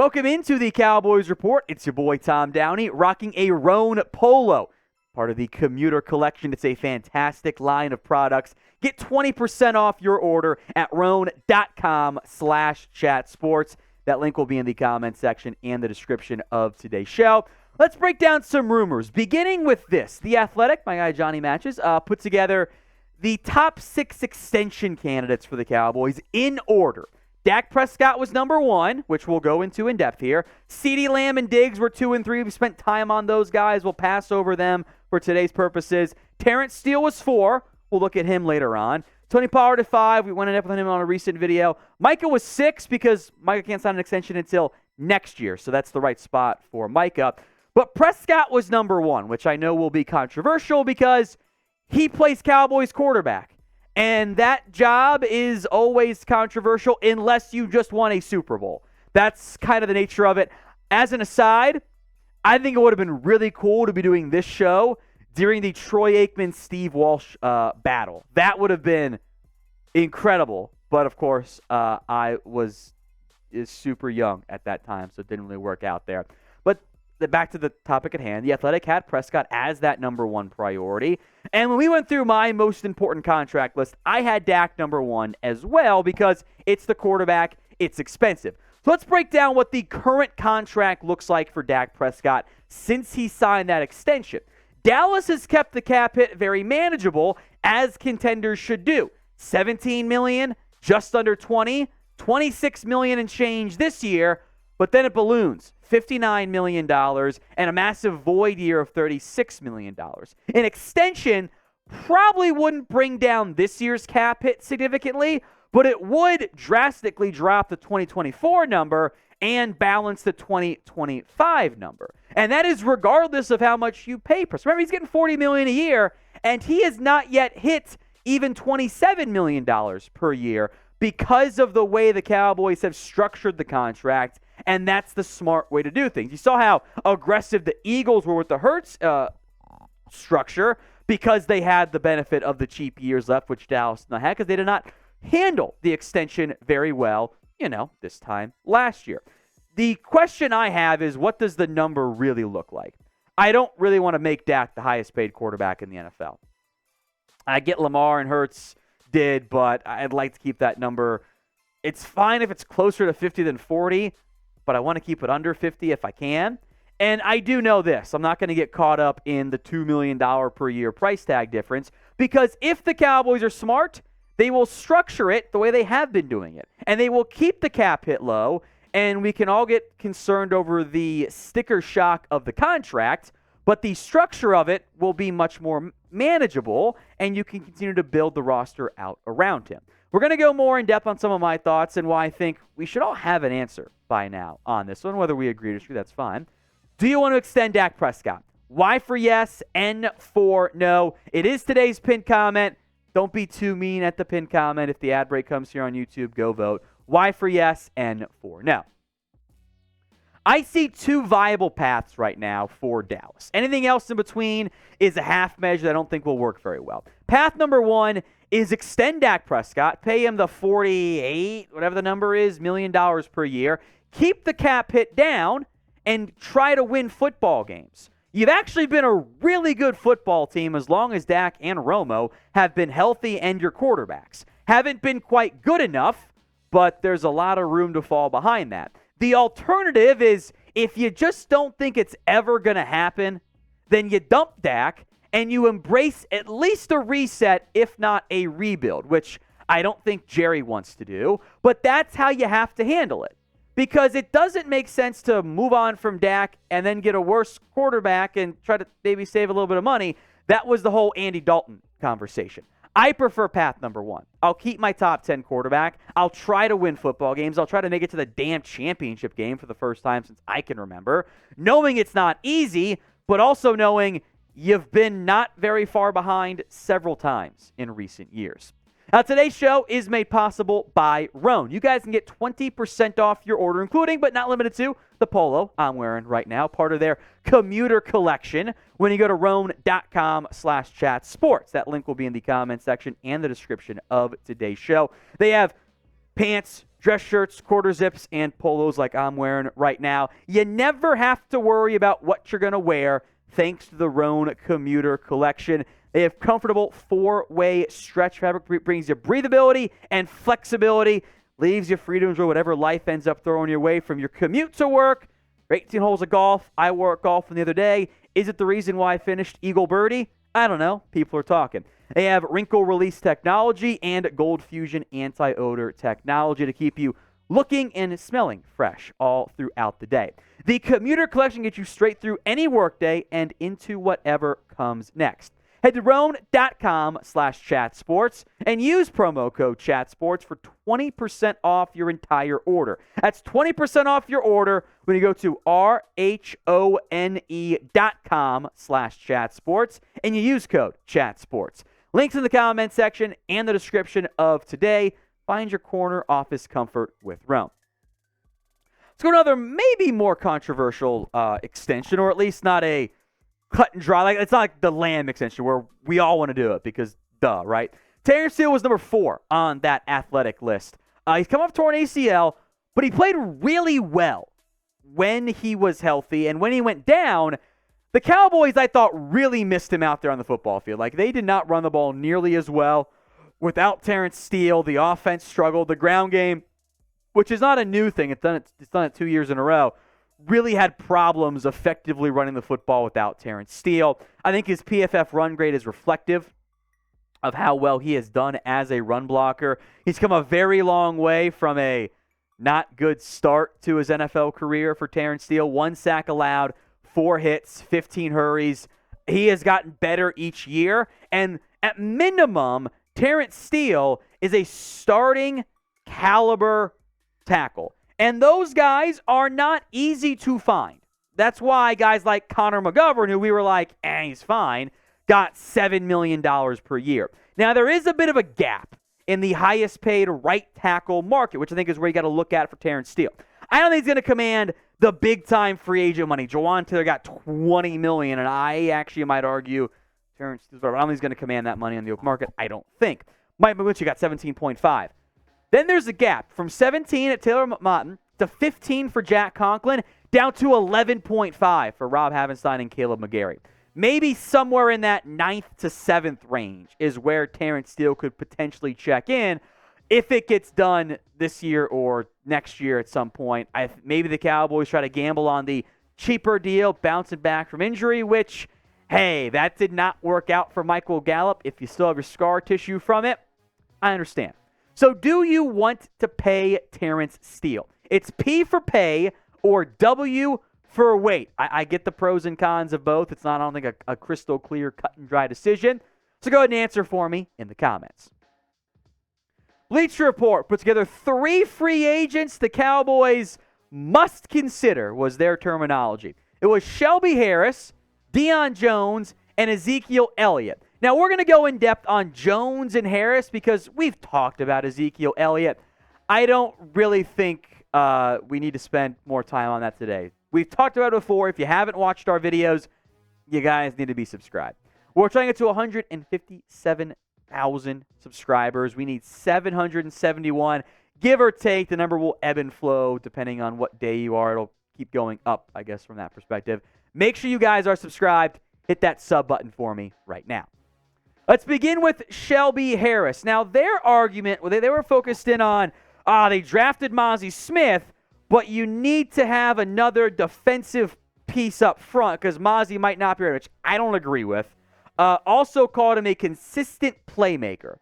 Welcome into the Cowboys Report. It's your boy Tom Downey rocking a Roan Polo, part of the Commuter Collection. It's a fantastic line of products. Get 20% off your order at roan.com/chatsports. That link will be in the comment section and the description of today's show. Let's break down some rumors, beginning with this. The Athletic, my guy Johnny Matches, put together the top 6 extension candidates for the Cowboys in order. Dak Prescott was number 1, which we'll go into in depth here. CeeDee Lamb and Diggs were 2 and 3. We spent time on those guys. We'll pass over them for today's purposes. Terence Steele was 4. We'll look at him later on. Tony Pollard at 5. We went in depth with him on a recent video. Micah was 6 because Micah can't sign an extension until next year, so that's the right spot for Micah. But Prescott was number 1, which I know will be controversial because he plays Cowboys quarterback. And that job is always controversial unless you just won a Super Bowl. That's kind of the nature of it. As an aside, I think it would have been really cool to be doing this show during the Troy Aikman-Steve Walsh battle. That would have been incredible. But, of course, I was super young at that time, so it didn't really work out there. But back to the topic at hand, the Athletic had Prescott as that number 1 priority. And when we went through my most important contract list, I had Dak number 1 as well because it's the quarterback, it's expensive. So let's break down what the current contract looks like for Dak Prescott since he signed that extension. Dallas has kept the cap hit very manageable, as contenders should do. $17 million, just under 20, $26 million and change this year, but then it balloons. $59 million, and a massive void year of $36 million. An extension probably wouldn't bring down this year's cap hit significantly, but it would drastically drop the 2024 number and balance the 2025 number. And that is regardless of how much you pay Prescott. Remember, he's getting $40 million a year, and he has not yet hit even $27 million per year because of the way the Cowboys have structured the contract. And that's the smart way to do things. You saw how aggressive the Eagles were with the Hurts structure because they had the benefit of the cheap years left, which Dallas did not have because they did not handle the extension very well, this time last year. The question I have is, what does the number really look like? I don't really want to make Dak the highest paid quarterback in the NFL. I get Lamar and Hurts did, but I'd like to keep that number. It's fine if it's closer to 50 than 40, but I want to keep it under 50 if I can. And I do know this. I'm not going to get caught up in the $2 million per year price tag difference because if the Cowboys are smart, they will structure it the way they have been doing it. And they will keep the cap hit low, and we can all get concerned over the sticker shock of the contract, but the structure of it will be much more manageable, and you can continue to build the roster out around him. We're going to go more in depth on some of my thoughts and why I think we should all have an answer by now on this one. Whether we agree or disagree, that's fine. Do you want to extend Dak Prescott? Y for yes, N for no. It is today's pinned comment. Don't be too mean at the pinned comment. If the ad break comes here on YouTube, go vote. Y for yes, N for no. I see 2 viable paths right now for Dallas. Anything else in between is a half measure that I don't think will work very well. Path number 1 is extend Dak Prescott, pay him the $48, whatever the number is, $1 million per year, keep the cap hit down, and try to win football games. You've actually been a really good football team as long as Dak and Romo have been healthy and your quarterbacks. Haven't been quite good enough, but there's a lot of room to fall behind that. The alternative is if you just don't think it's ever going to happen, then you dump Dak and you embrace at least a reset, if not a rebuild, which I don't think Jerry wants to do, but that's how you have to handle it. Because it doesn't make sense to move on from Dak and then get a worse quarterback and try to maybe save a little bit of money. That was the whole Andy Dalton conversation. I prefer path number 1. I'll keep my top 10 quarterback. I'll try to win football games. I'll try to make it to the damn championship game for the first time since I can remember. Knowing it's not easy, but also knowing you've been not very far behind several times in recent years. Now, today's show is made possible by Roan. You guys can get 20% off your order, including but not limited to the polo I'm wearing right now, part of their commuter collection, when you go to roan.com/chatsports. That link will be in the comment section and the description of today's show. They have pants, dress shirts, quarter zips, and polos like I'm wearing right now. You never have to worry about what you're going to wear thanks to the Roan Commuter Collection. They have comfortable 4-way stretch fabric, brings you breathability and flexibility, leaves you free to enjoy whatever life ends up throwing your way from your commute to work. 18 holes of golf. I wore golf the other day. Is it the reason why I finished Eagle Birdie? I don't know. People are talking. They have wrinkle release technology and Gold Fusion anti-odor technology to keep you looking and smelling fresh all throughout the day. The Commuter Collection gets you straight through any workday and into whatever comes next. Head to roan.com/chatsports and use promo code chatsports for 20% off your entire order. That's 20% off your order when you go to RHONE.com/chatsports and you use code chatsports. Links in the comment section and the description of today. Find your corner office comfort with Roan. Let's go to another maybe more controversial extension, or at least not a cut and dry. It's not like the Lamb extension where we all want to do it because duh, right? Terence Steele was number 4 on that athletic list. He's come off torn ACL, but he played really well when he was healthy. And when he went down, the Cowboys, I thought, really missed him out there on the football field. Like, they did not run the ball nearly as well. Without Terence Steele, the offense struggled. The ground game, which is not a new thing, it's done it 2 years in a row, really had problems effectively running the football without Terence Steele. I think his PFF run grade is reflective of how well he has done as a run blocker. He's come a very long way from a not good start to his NFL career for Terence Steele. 1 sack allowed, 4 hits, 15 hurries. He has gotten better each year. And at minimum, Terence Steele is a starting caliber tackle. And those guys are not easy to find. That's why guys like Connor McGovern, who we were like, he's fine, got $7 million per year. Now, there is a bit of a gap in the highest paid right tackle market, which I think is where you got to look at for Terence Steele. I don't think he's going to command the big-time free agent money. Jawan Taylor got $20 million, and I actually might argue Terence Steele, I don't think he's going to command that money on the open market. I don't think. Mike McGlinchey got 17.5. Then there's a gap from 17 at Taylor Motton to 15 for Jack Conklin, down to 11.5 for Rob Havenstein and Caleb McGarry. Maybe somewhere in that 9th to 7th range is where Terence Steele could potentially check in if it gets done this year or next year at some point. Maybe the Cowboys try to gamble on the cheaper deal, bouncing back from injury, which, hey, that did not work out for Michael Gallup. If you still have your scar tissue from it, I understand. So do you want to pay Terence Steele? It's P for pay or W for wait. I get the pros and cons of both. It's not, I don't think, a crystal clear, cut and dry decision. So go ahead and answer for me in the comments. Bleacher Report put together 3 free agents the Cowboys must consider, was their terminology. It was Shelby Harris, Deion Jones, and Ezekiel Elliott. Now, we're going to go in depth on Jones and Harris because we've talked about Ezekiel Elliott. I don't really think we need to spend more time on that today. We've talked about it before. If you haven't watched our videos, you guys need to be subscribed. We're trying to get to 157,000 subscribers. We need 771. Give or take, the number will ebb and flow depending on what day you are. It'll keep going up, I guess, from that perspective. Make sure you guys are subscribed. Hit that sub button for me right now. Let's begin with Shelby Harris. Now, their argument, they were focused in on, they drafted Mozzie Smith, but you need to have another defensive piece up front because Mozzie might not be ready, which I don't agree with. Also called him a consistent playmaker.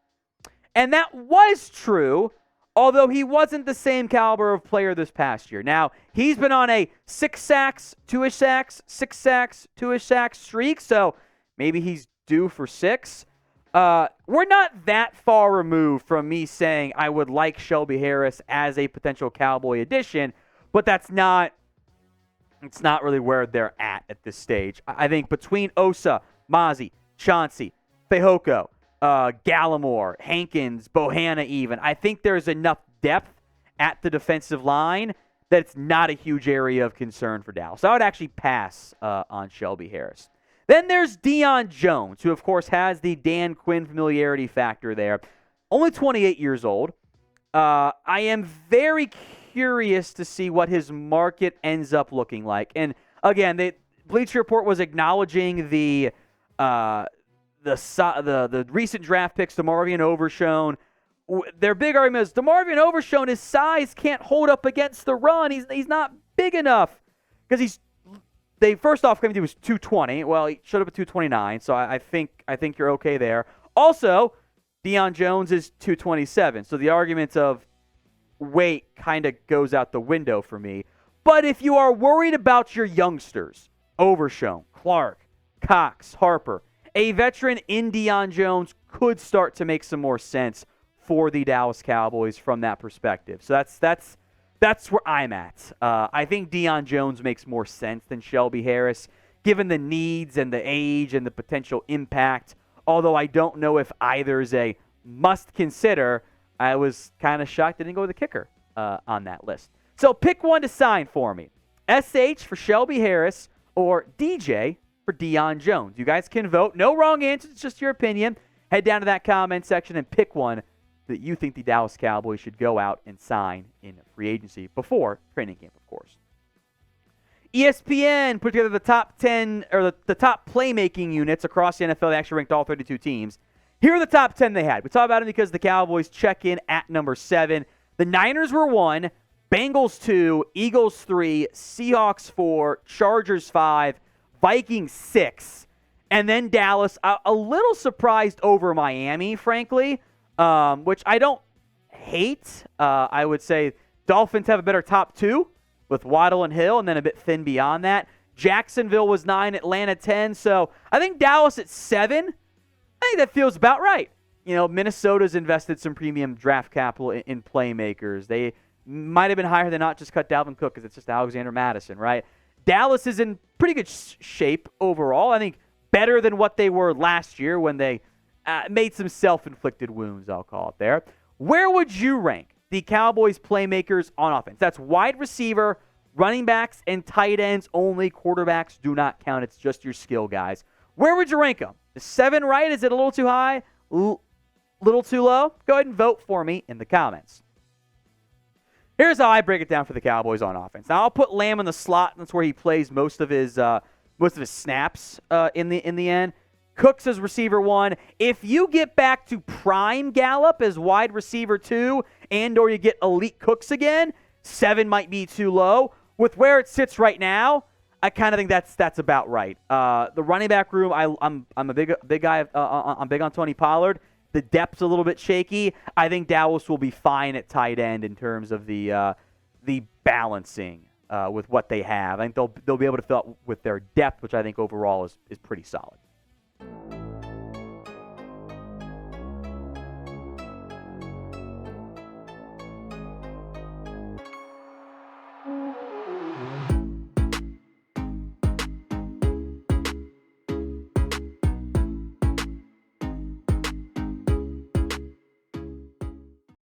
And that was true, although he wasn't the same caliber of player this past year. Now, he's been on a 6 sacks, 2-ish sacks, 6 sacks, 2-ish sacks streak, so maybe he's due for 6. We're not that far removed from me saying I would like Shelby Harris as a potential Cowboy addition, but it's not really where they're at this stage. I think between Osa, Mozzie, Chauncey, Fehoko, Gallimore, Hankins, Bohanna even, I think there's enough depth at the defensive line that it's not a huge area of concern for Dallas. So I would actually pass on Shelby Harris. Then there's Deion Jones, who, of course, has the Dan Quinn familiarity factor there. Only 28 years old. I am very curious to see what his market ends up looking like. And again, the Bleacher Report was acknowledging the recent draft picks, DeMarvion Overshown. Their big argument is DeMarvion Overshown, his size can't hold up against the run. He's not big enough because they first off claimed he was 220. Well, he showed up at 229, so I think you're okay there. Also, Deion Jones is 227, so the argument of weight kind of goes out the window for me. But if you are worried about your youngsters, Overshown, Clark, Cox, Harper, a veteran in Deion Jones could start to make some more sense for the Dallas Cowboys from that perspective. So that's where I'm at. I think Deion Jones makes more sense than Shelby Harris, given the needs and the age and the potential impact. Although I don't know if either is a must consider. I was kind of shocked they didn't go with a kicker on that list. So pick one to sign for me. SH for Shelby Harris or DJ for Deion Jones. You guys can vote. No wrong answers. It's just your opinion. Head down to that comment section and pick one that you think the Dallas Cowboys should go out and sign in free agency before training camp, of course. ESPN put together the top 10 or the top playmaking units across the NFL. They actually ranked all 32 teams. Here are the top 10 they had. We talk about them because the Cowboys check in at number 7. The Niners were 1, Bengals 2, Eagles 3, Seahawks 4, Chargers 5, Vikings 6, and then Dallas. A little surprised over Miami, frankly, which I don't hate. I would say Dolphins have a better top 2 with Waddle and Hill, and then a bit thin beyond that. Jacksonville was 9, Atlanta 10. So I think Dallas at 7. I think that feels about right. You know, Minnesota's invested some premium draft capital in playmakers. They might have been higher than not just cut Dalvin Cook because it's just Alexander Madison, right? Dallas is in pretty good shape overall. I think better than what they were last year when they made some self-inflicted wounds, I'll call it there. Where would you rank the Cowboys playmakers on offense? That's wide receiver, running backs, and tight ends only. Quarterbacks do not count. It's just your skill guys. Where would you rank them? Is 7 right? Is it a little too high? Little too low? Go ahead and vote for me in the comments. Here's how I break it down for the Cowboys on offense. Now I'll put Lamb in the slot. That's where he plays most of his snaps in the end. Cooks as receiver 1. If you get back to prime Gallup as wide receiver 2 and or you get elite Cooks again, 7 might be too low. With where it sits right now, I kind of think that's about right. The running back room, I'm a big guy. I'm big on Tony Pollard. The depth's a little bit shaky. I think Dallas will be fine at tight end in terms of the balancing with what they have. I think they'll be able to fill out with their depth, which I think overall is pretty solid.